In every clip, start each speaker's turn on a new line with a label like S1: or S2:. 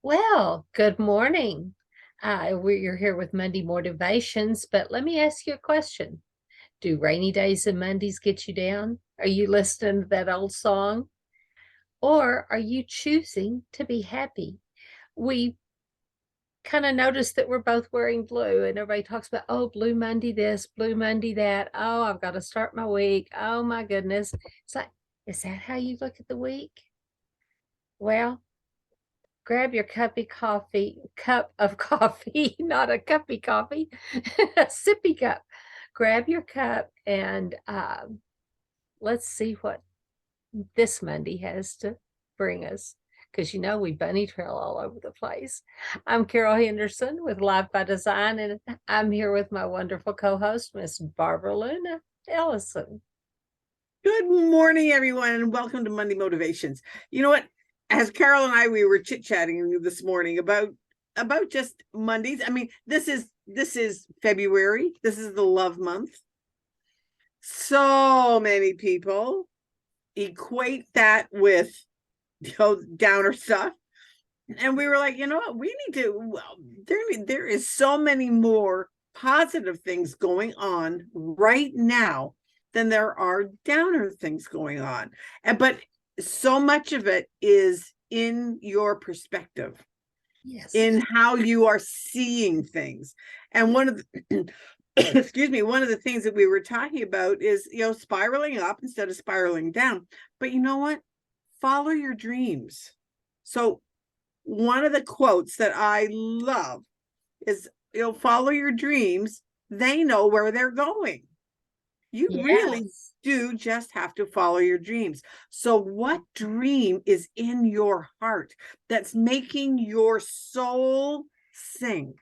S1: Well, good morning. You're here with Monday Motivations, but let me ask you a question. Do rainy days and Mondays get you down? Are you listening to that old song? Or are you choosing to be happy? We kind of noticed that we're both wearing blue, and everybody talks about, oh, Blue Monday this, Blue Monday that. Oh, I've got to start my week. Oh, my goodness. It's like, is that how you look at the week? Well, grab your cup of coffee, not a cuppy coffee, a sippy cup. Grab your cup and let's see what this Monday has to bring us. Because we bunny trail all over the place. I'm Carol Henderson with Life by Design, and I'm here with my wonderful co-host, Miss Barbara Luna Ellison.
S2: Good morning, everyone, and welcome to Monday Motivations. You know what? As Carol and I, we were chit-chatting this morning about just Mondays. I mean, this is February. This is the love month. So many people equate that with downer stuff. And we were like, you know what? We need to, well, there is so many more positive things going on right now than there are downer things going on. But so much of it is in your perspective, in how you are seeing things. And one of the excuse me, one of the things that we were talking about is, spiraling up instead of spiraling down. But you know what? Follow your dreams. So one of the quotes that I love is, follow your dreams. They know where they're going. You really do just have to follow your dreams. So what dream is in your heart that's making your soul sing?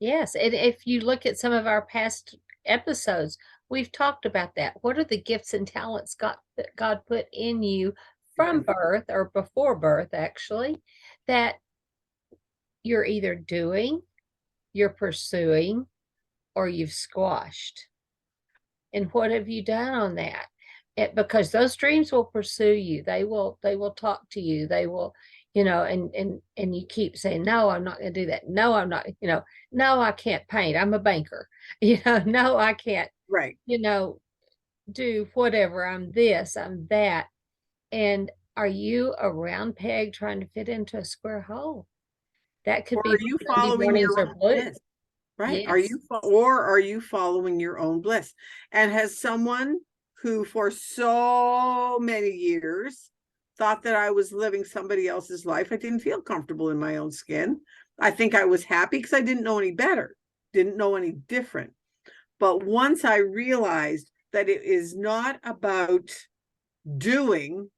S1: Yes, and if you look at some of our past episodes, we've talked about that. What are the gifts and talents that God put in you from birth or before birth, actually, that you're either doing, you're pursuing, or you've squashed? And what have you done on that? Because those dreams will pursue you. They will talk to you. They will, and you keep saying, no, I'm not going to do that. No, I'm not, no, I can't paint. I'm a banker. No, I can't,
S2: right.
S1: Do whatever. I'm this, I'm that. And are you a round peg trying to fit into a square hole? That could
S2: Or
S1: be
S2: are you following your own bliss? Right.
S1: Yes.
S2: Are you following your own bliss? And has someone who for so many years thought that I was living somebody else's life, I didn't feel comfortable in my own skin. I think I was happy because I didn't know any better, didn't know any different. But once I realized that it is not about doing,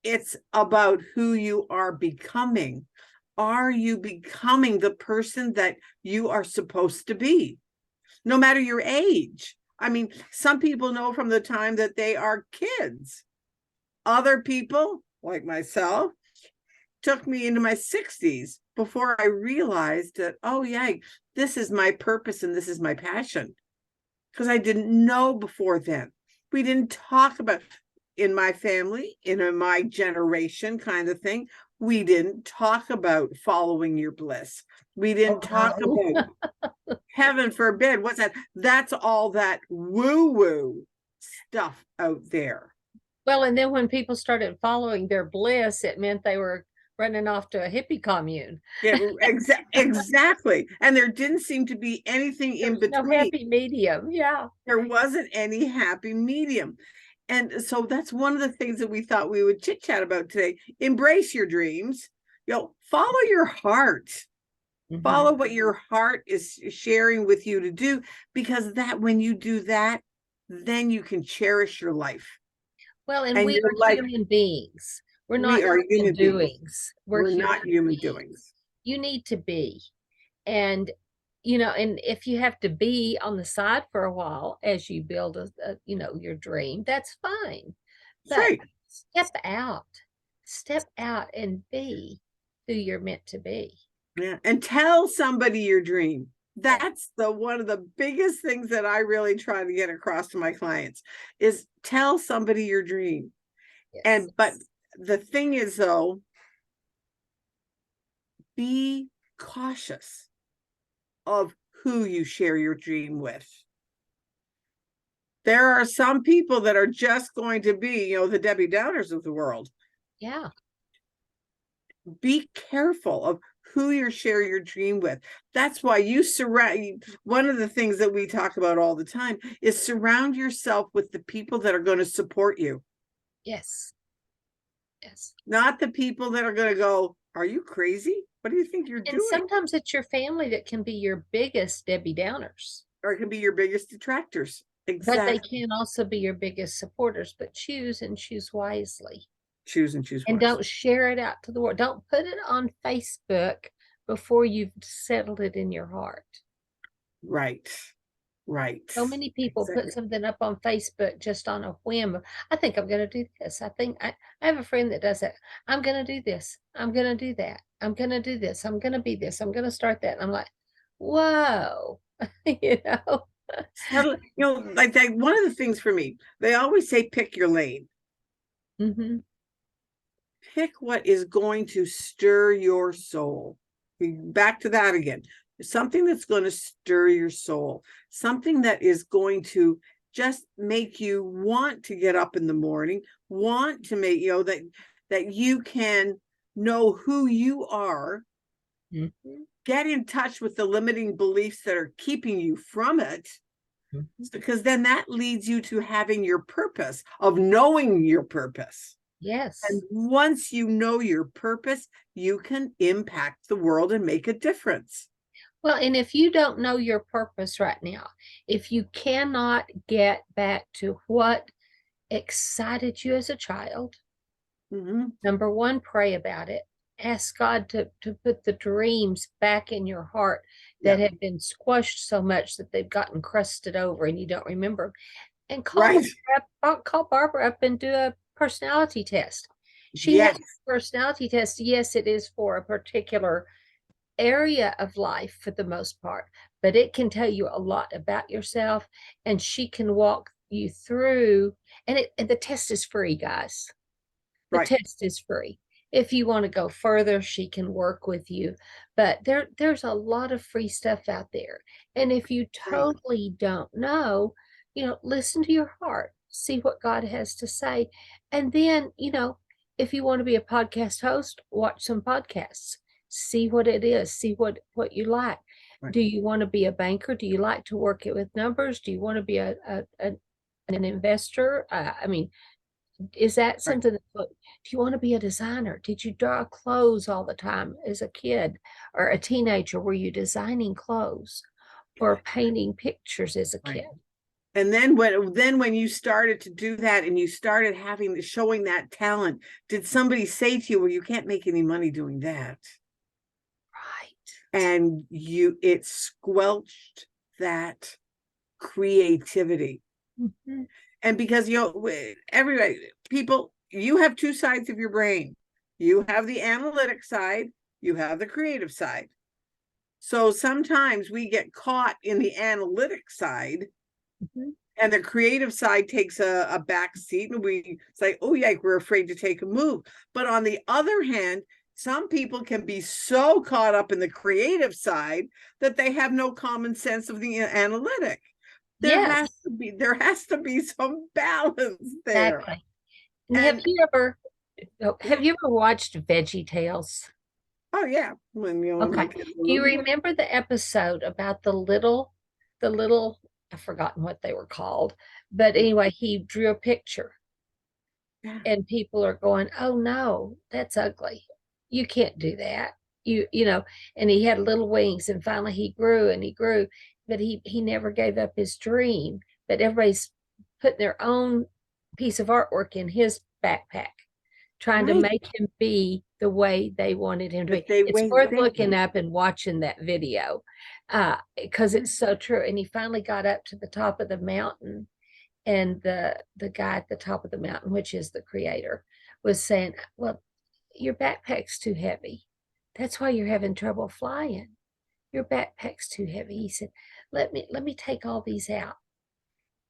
S2: it's about who you are becoming. Are you becoming the person that you are supposed to be? No matter your age. I mean, some people know from the time that they are kids. Other people, like myself, took me into my 60s before I realized that, oh, yeah, this is my purpose and this is my passion. Because I didn't know before then. We didn't talk about, in my family, in my generation kind of thing, we didn't talk about following your bliss. We didn't talk about, heaven forbid, what's that? That's all that woo-woo stuff out there.
S1: Well, and then when people started following their bliss, it meant they were running off to a hippie commune.
S2: Yeah, exactly. And there didn't seem to be anything in between.
S1: No happy medium. Yeah.
S2: There wasn't any happy medium. And so that's one of the things that we thought we would chit chat about today. Embrace your dreams, follow your heart, follow what your heart is sharing with you to do, because that when you do that, then you can cherish your life.
S1: Well, and we are human beings. We're not human doings.
S2: We're not human doings.
S1: You need to be. And and if you have to be on the side for a while as you build your dream, that's fine. But
S2: right.
S1: Step out and be who you're meant to be.
S2: Yeah. And tell somebody your dream. That's one of the biggest things that I really try to get across to my clients is tell somebody your dream. Yes. But the thing is, though, be cautious of who you share your dream with. There are some people that are just going to be, the Debbie Downers of the world.
S1: Yeah.
S2: Be careful of who you share your dream with. That's why one of the things that we talk about all the time is surround yourself with the people that are going to support you.
S1: Yes. Yes.
S2: Not the people that are going to go, are you crazy? What do you think you're
S1: And
S2: doing?
S1: sometimes it's your family that can be your biggest Debbie Downers.
S2: Or it can be your biggest detractors. Exactly.
S1: But they can also be your biggest supporters, but choose and choose wisely.
S2: Choose and choose
S1: And
S2: wisely.
S1: don't share it out to the world. Don't put it on Facebook before you've settled it in your heart.
S2: Right. Right.
S1: So many people put something up on Facebook just on a whim. I think I'm going to do this. I have a friend that does that. I'm going to do this. I'm going to do that. I'm going to do this. I'm going to be this. I'm going to start that. And I'm like, whoa,
S2: like that. One of the things for me, they always say, pick your lane.
S1: Mm-hmm.
S2: Pick what is going to stir your soul. Back to that again. Something that's going to stir your soul, something that is going to just make you want to get up in the morning, want to make, that you can know who you are,
S1: Mm-hmm.
S2: get in touch with the limiting beliefs that are keeping you from it, because then that leads you to having your purpose, of knowing your purpose.
S1: Yes.
S2: And once you know your purpose, you can impact the world and make a difference.
S1: Well, and if you don't know your purpose right now, if you cannot get back to what excited you as a child, number one, pray about it. Ask God to put the dreams back in your heart that have been squashed so much that they've gotten crusted over and you don't remember. And call Barbara up and do a personality test. She has a personality test. Yes, it is for a particular area of life for the most part, but it can tell you a lot about yourself, and she can walk you through, and the test is free, guys. The test is free. If you want to go further, she can work with you, but there's a lot of free stuff out there. And if you totally don't know, listen to your heart, see what God has to say. And then, if you want to be a podcast host, watch some podcasts. See what it is. See what you like. Do you want to be a banker? Do you like to work it with numbers? Do you want to be an investor? Is that something do you want to be a designer? Did you draw clothes all the time as a kid or a teenager? Were you designing clothes or painting pictures as a kid?
S2: And then when you started to do that and you started showing that talent, did somebody say to you, well, you can't make any money doing that? And it squelched that creativity. And because, everybody, people, you have two sides of your brain. You have the analytic side, you have the creative side. So sometimes we get caught in the analytic side, and the creative side takes a back seat, and we say, oh, yeah, we're afraid to take a move. But on the other hand, some people can be so caught up in the creative side that they have no common sense of the analytic. There has to be some balance there.
S1: Exactly. And have you ever watched Veggie Tales?
S2: Oh yeah.
S1: Okay. Do you remember the episode about the little, I've forgotten what they were called, but anyway, he drew a picture and people are going, oh no, that's ugly. You can't do that. And he had little wings, and finally he grew and he grew, but he never gave up his dream. But everybody's putting their own piece of artwork in his backpack, trying to make him be the way they wanted him to be. It's worth looking up and watching that video, because it's so true. And he finally got up to the top of the mountain, and the guy at the top of the mountain, which is the creator, was saying, well, your backpack's too heavy. That's why you're having trouble flying. Your backpack's too heavy. He said, let me take all these out.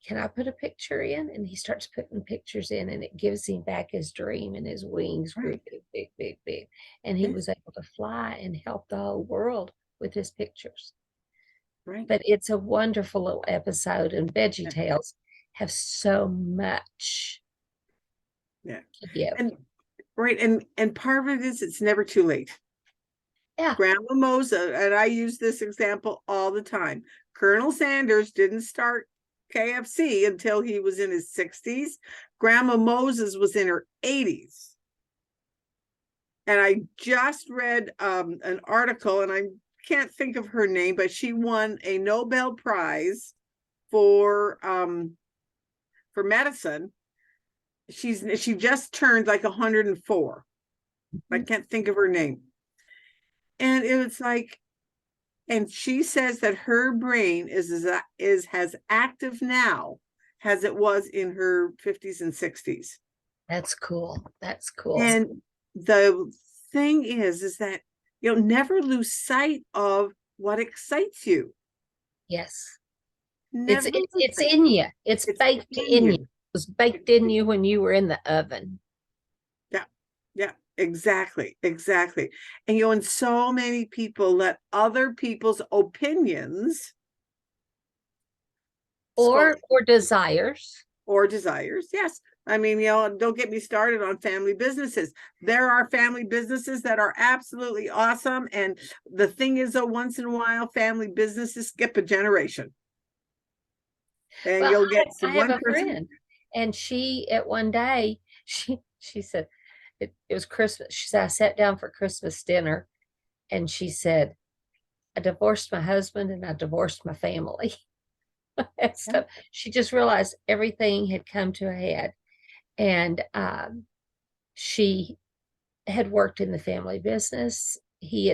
S1: can I put a picture in? And he starts putting pictures in, and it gives him back his dream, and his wings grew
S2: Right.
S1: big, big, big, big. And he
S2: Yes.
S1: was able to fly and help the whole world with his pictures.
S2: Right.
S1: But it's a wonderful little episode, and Veggie
S2: Yeah.
S1: Tales have so much
S2: Yeah.
S1: to give.
S2: And right. And part of it is it's never too late.
S1: Yeah,
S2: Grandma Moses, and I use this example all the time. Colonel Sanders didn't start KFC until he was in his 60s. Grandma Moses was in her 80s. And I just read an article, and I can't think of her name, but she won a Nobel Prize for medicine. She just turned like 104. I can't think of her name. And it was like, and she says that her brain is as active now as it was in her 50s and 60s.
S1: that's cool. That's cool.
S2: And the thing is that you'll never lose sight of what excites you.
S1: Yes. It's
S2: Never
S1: it's
S2: lose
S1: it's
S2: sight.
S1: in you. It's
S2: It's
S1: baked
S2: in
S1: in you. It
S2: you.
S1: was baked in you when you were in the oven.
S2: Yeah, yeah, exactly, exactly. And and so many people let other people's opinions sculpt
S1: Or desires.
S2: or desires. Yes. I mean, don't get me started on family businesses. There are family businesses that are absolutely awesome. And the thing is, though, once in a while, family businesses skip a generation. And
S1: Well,
S2: you'll get
S1: I have
S2: one
S1: a
S2: person.
S1: friend, and she at one day she said it was Christmas. She said I sat down for Christmas dinner, and she said I divorced my husband and I divorced my family. And
S2: Yeah,
S1: stuff. She just realized everything had come to a head, and she had worked in the family business. He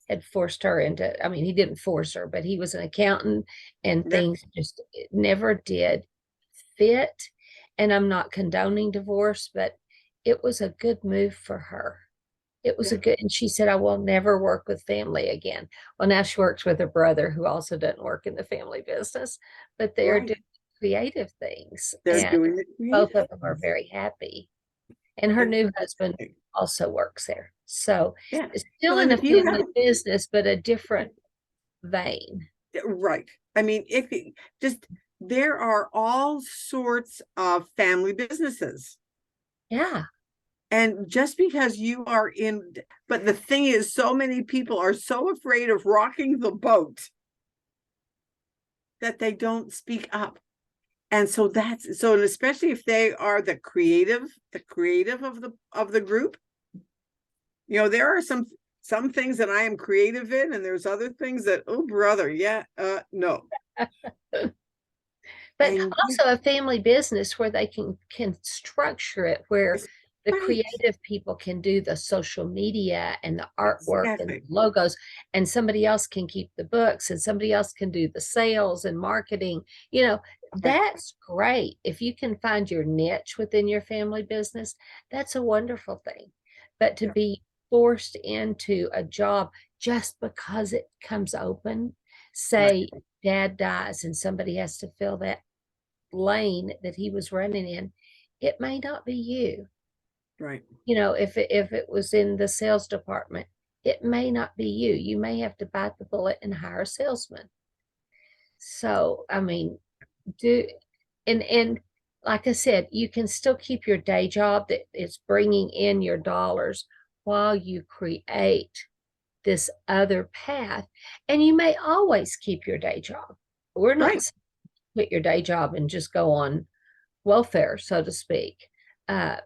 S1: had forced her into, I mean, he didn't force her, but he was an accountant, and
S2: yeah,
S1: things just never did fit. And I'm not condoning divorce, but it was a good move for her. It was a
S2: yeah,
S1: good, and she said, I will never work with family again. Well, now she works with her brother, who also doesn't work in the family business, but they're
S2: right.
S1: doing creative things,
S2: They're
S1: and
S2: doing the
S1: both
S2: creative
S1: of them are
S2: things.
S1: very happy. And her new husband
S2: Exactly.
S1: also works there. So
S2: Yeah.
S1: it's still in
S2: And
S1: the
S2: if you
S1: family
S2: have,
S1: business, but a different vein.
S2: right. I mean, if you just, there are all sorts of family businesses.
S1: Yeah.
S2: And just because you are in, but the thing is, so many people are so afraid of rocking the boat that they don't speak up. And so that's so, and especially if they are the creative of the group. There are some things that I am creative in, and there's other things that, oh brother, yeah, no.
S1: But
S2: And
S1: also a family business where they can structure it where
S2: yes,
S1: the
S2: right,
S1: creative people can do the social media and the artwork and the
S2: exactly,
S1: logos, and somebody else can keep the books, and somebody else can do the sales and marketing. You know,
S2: right,
S1: that's great. If you can find your niche within your family business, that's a wonderful thing. But to
S2: yeah,
S1: be forced into a job just because it comes open,
S2: right,
S1: say dad dies and somebody has to fill that lane that he was running in, it may not be you.
S2: right,
S1: If it was in the sales department, it may not be you. You may have to bite the bullet and hire a salesman. So, I mean, do and like I said, you can still keep your day job that is bringing in your dollars while you create this other path. And you may always keep your day job. We're not
S2: right.
S1: saying quit your day job and just go on welfare, so to speak. Uh,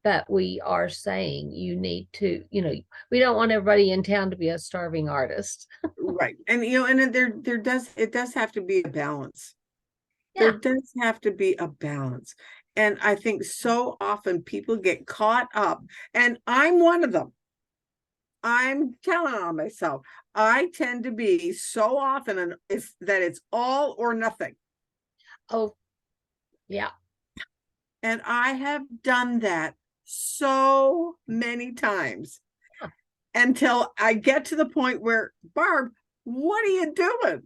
S1: but we are saying you need to, we don't want everybody in town to be a starving artist.
S2: Right. And and there does have to be a balance. There
S1: Yeah.
S2: does have to be a balance. And I think so often people get caught up, and I'm one of them. I'm telling on myself. I tend to be so often, and it's all or nothing.
S1: Oh, yeah.
S2: And I have done that so many times until I get to the point where, Barb, what are you doing?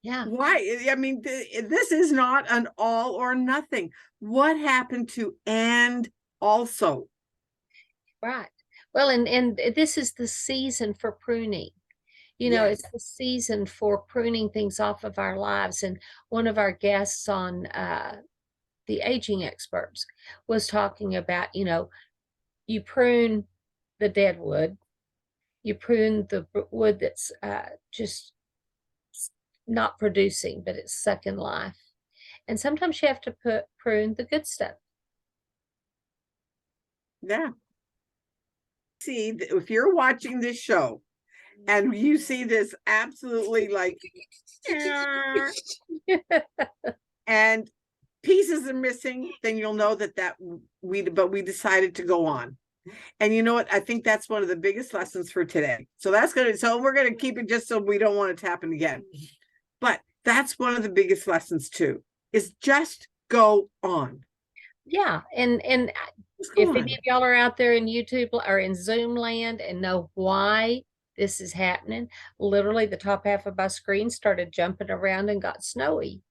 S1: Yeah.
S2: Why? I mean, this is not an all or nothing. What happened to and also?
S1: Right. Well, and this is the season for pruning.
S2: Yes.
S1: It's the season for pruning things off of our lives. And one of our guests on the aging experts was talking about, you prune the dead wood, you prune the wood that's just not producing, but it's sucking life. And sometimes you have to prune the good stuff.
S2: Yeah. See, if you're watching this show and you see this absolutely like, and pieces are missing, then you'll know that we decided to go on. And you know what? I think that's one of the biggest lessons for today. So we're gonna keep it just so we don't want it to happen again. But that's one of the biggest lessons too, is just go on.
S1: Yeah. And if any of y'all are out there in YouTube or in Zoom land and know why this is happening, literally the top half of my screen started jumping around and got snowy.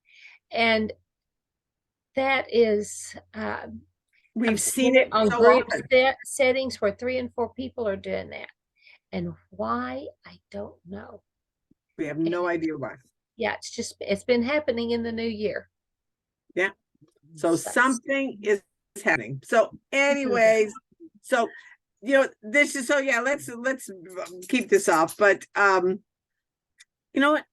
S1: And that is,
S2: We've seen it
S1: on
S2: so
S1: group
S2: often.
S1: settings where 3 and 4 people are doing that. And why, I don't know.
S2: We have no idea why.
S1: Yeah, it's been happening in the new year.
S2: Yeah. So something is happening. So anyways, so this is let's keep this off. But you know what?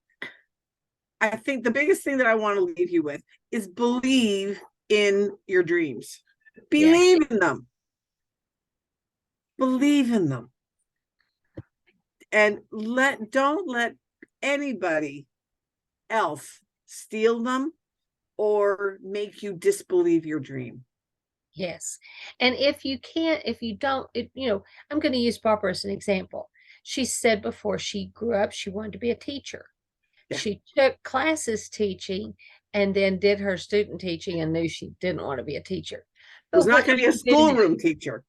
S2: I think the biggest thing that I want to leave you with is believe in your dreams. Believe in them. Believe in them. And don't let anybody else steal them or make you disbelieve your dream.
S1: Yes. And if you don't, I'm going to use Barbara as an example. She said before she grew up, she wanted to be a teacher. Yeah. She took classes teaching and then did her student teaching and knew she didn't want to be a teacher.
S2: But was not going to be a schoolroom teacher.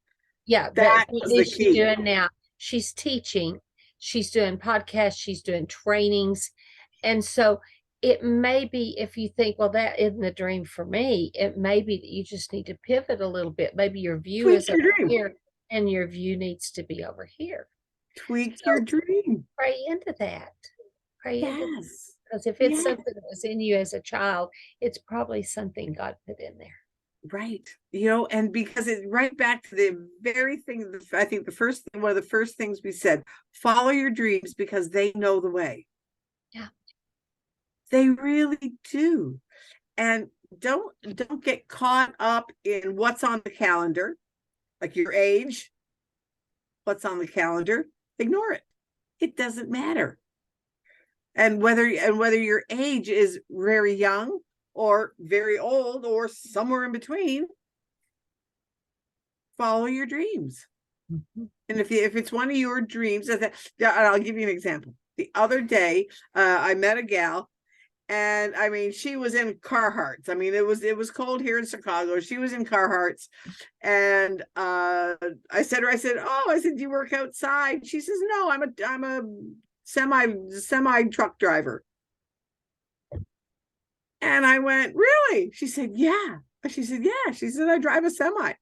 S1: Yeah. But what is she doing now? She's teaching. She's doing podcasts. She's doing trainings. And so it may be, if you think, well, that isn't a dream for me, it may be that you just need to pivot a little bit. Maybe your view is over here and your view needs to be over here.
S2: Tweak your dream.
S1: Pray into that. Pray into that. Because if it's something that was in you as a child, it's probably something God put in there.
S2: Right. And because it's right back to the very thing, I think one of the first things we said, follow your dreams because they know the way.
S1: Yeah.
S2: They really do. And don't get caught up in what's on the calendar, like your age, what's on the calendar, ignore it. It doesn't matter. And whether your age is very young or very old or somewhere in between, follow your dreams. Mm-hmm. And if it's one of your dreams, I'll give you an example. The other day, I met a gal, and I mean, she was in Carhartts. I mean, it was cold here in Chicago. She was in Carhartts, and I said, do you work outside? She says, no, I'm a semi truck driver. And I went, really? She said, yeah. She said, yeah. She said, I drive a semi.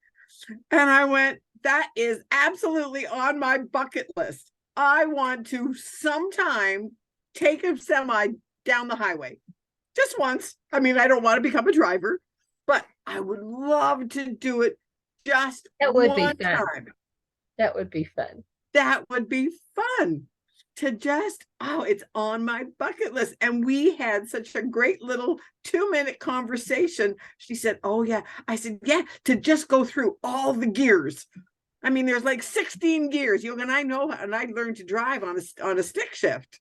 S2: And I went, that is absolutely on my bucket list. I want to sometime take a semi down the highway. Just once. I mean, I don't want to become a driver, but I would love to do it just one time.
S1: That would be fun.
S2: That would be fun. To just, it's on my bucket list. And we had such a great little 2-minute conversation. She said, oh, yeah. I said, yeah, to just go through all the gears. I mean, there's like 16 gears. And I learned to drive on a stick shift.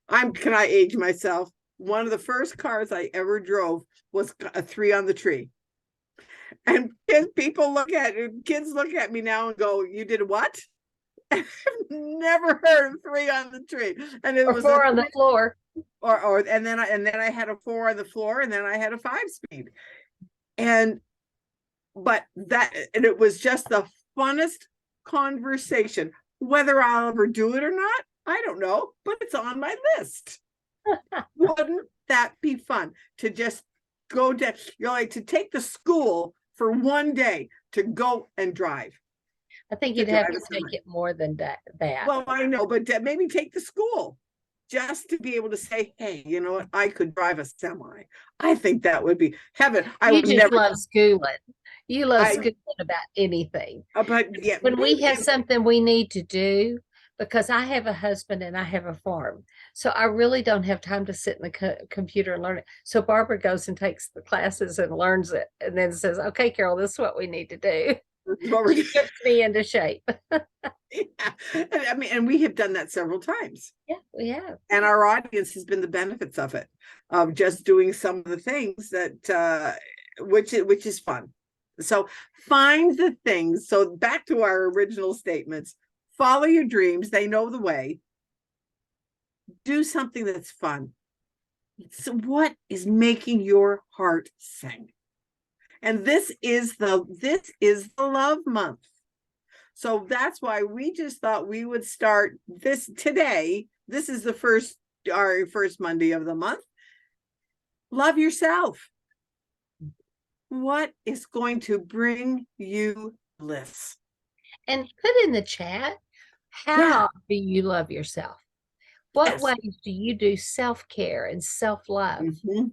S2: Can I age myself? One of the first cars I ever drove was a 3 on the tree. And kids look at me now and go, you did what? I've never heard of 3 on the tree, and it was
S1: 4 on the floor,
S2: and then I had a 4 on the floor, and then I had a 5-speed, and it was just the funnest conversation. Whether I'll ever do it or not, I don't know, but it's on my list. Wouldn't that be fun to just go to, like to take the school for one day to go and drive?
S1: I think
S2: To
S1: you'd have
S2: drive
S1: to
S2: a
S1: take
S2: semi.
S1: it more than that.
S2: Well, I know, but maybe take the school just to be able to say, hey, you know what? I could drive a semi. I think that would be heaven. I
S1: You
S2: would
S1: just
S2: never,
S1: love schooling. You love
S2: I,
S1: schooling about anything.
S2: but yeah,
S1: When we
S2: maybe,
S1: have something we need to do, because I have a husband and I have a farm, so I really don't have time to sit in the computer and learn it. So Barbara goes and takes the classes and learns it, and then says, "Okay, Carol, this is what we need to do."
S2: what we're
S1: She puts me into shape.
S2: yeah. I mean, and we have done that several times.
S1: Yeah, we have.
S2: And our audience has been the benefits of it, of just doing some of the things that which is fun. So find the things. So back to our original statements, follow your dreams, they know the way. Do something that's fun. So what is making your heart sing? And this is the love month. So that's why we just thought we would start this today. This is our first Monday of the month. Love yourself. What is going to bring you bliss?
S1: And put in the chat,
S2: Yeah.
S1: how do you love yourself? What
S2: Yes.
S1: ways do you do self-care and self-love?
S2: Mm-hmm.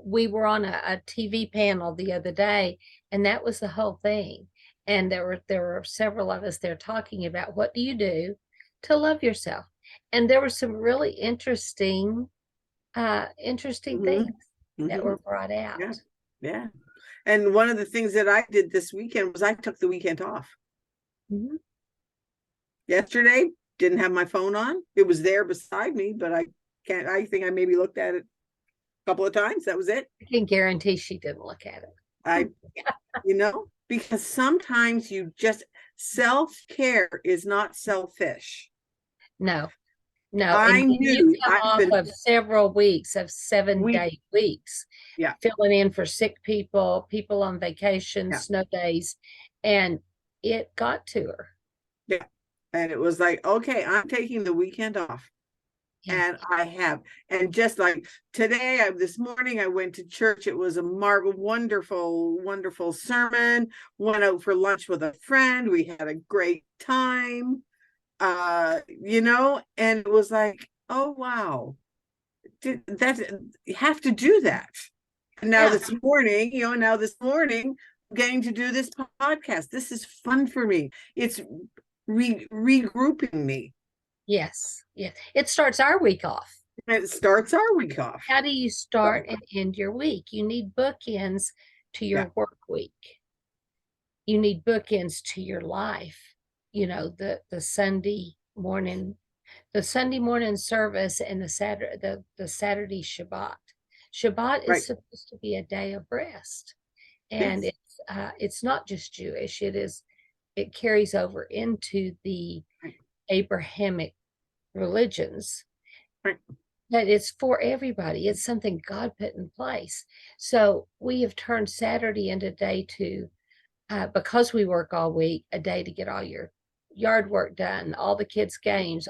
S1: We were on a TV panel the other day, and that was the whole thing. And there were several of us there talking about what do you do to love yourself. And there were some really interesting
S2: Mm-hmm.
S1: things that
S2: Mm-hmm.
S1: were brought out.
S2: Yeah. Yeah. And one of the things that I did this weekend was I took the weekend off.
S1: Mhm.
S2: Yesterday, didn't have my phone on. It was there beside me, but I think I maybe looked at it a couple of times. That was it.
S1: I can guarantee she didn't look at it.
S2: I, because sometimes you just, self-care is not selfish.
S1: No, no. And
S2: I
S1: when you
S2: knew
S1: come
S2: I've
S1: off
S2: been
S1: of several weeks of
S2: week.
S1: 7-day weeks,
S2: Yeah.
S1: filling in for sick people, people on vacation,
S2: Yeah.
S1: snow days, and it got to her.
S2: Yeah. And it was like, okay, I'm taking the weekend off.
S1: Yeah.
S2: And I have. And just like today, this morning, I went to church. It was a wonderful, wonderful sermon. Went out for lunch with a friend. We had a great time. And it was like, oh, wow. You have to do that. And now
S1: Yeah.
S2: this morning, I'm getting to do this podcast. This is fun for me. It's regrouping me.
S1: Yes. Yes. It starts our week off.
S2: And it starts our week off.
S1: How do you start and end your week? You need bookends to your work week. You need bookends to your life. The Sunday morning service and the Saturday Shabbat. Shabbat is supposed to be a day of rest, and
S2: Yes.
S1: it's not just Jewish. It carries over into the Abrahamic religions.
S2: Right.
S1: That it's for everybody. It's something God put in place. So we have turned Saturday into a day because we work all week, a day to get all your yard work done, all the kids' games,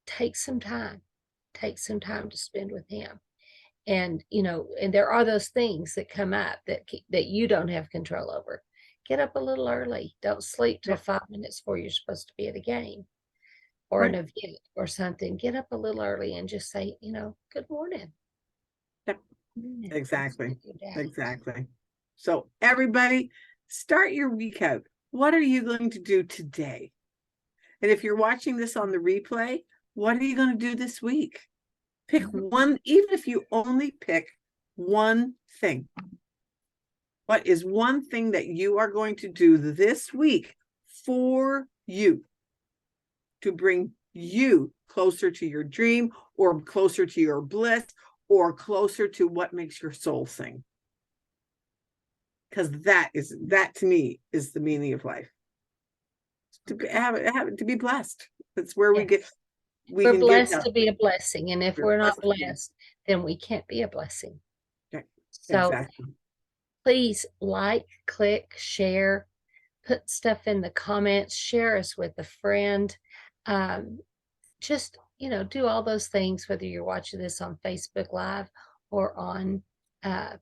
S1: take some time to spend with him. And there are those things that come up that you don't have control over. Get up a little early. Don't sleep till 5 minutes before you're supposed to be at a game or an event or something. Get up a little early and just say, good morning.
S2: Yep. Exactly. Exactly. So everybody, start your week out. What are you going to do today? And if you're watching this on the replay, what are you going to do this week? Pick one, even if you only pick one thing. What is one thing that you are going to do this week for you to bring you closer to your dream or closer to your bliss or closer to what makes your soul sing? Because that to me is the meaning of life. To be blessed. That's where we get.
S1: We're blessed to be a blessing, and if we're not blessed, then we can't be a blessing.
S2: Okay.
S1: So
S2: exactly.
S1: Please click, share, put stuff in the comments, share us with a friend. Just do all those things, whether you're watching this on Facebook Live or on uh,
S2: On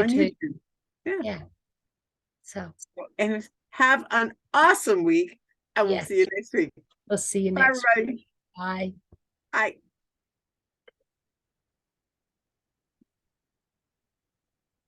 S1: YouTube.
S2: YouTube. Yeah.
S1: Yeah. So,
S2: And have an awesome week. And we'll
S1: yes,
S2: see you next week.
S1: we'll see you
S2: Bye,
S1: next week.
S2: everybody.
S1: Bye.
S2: Bye.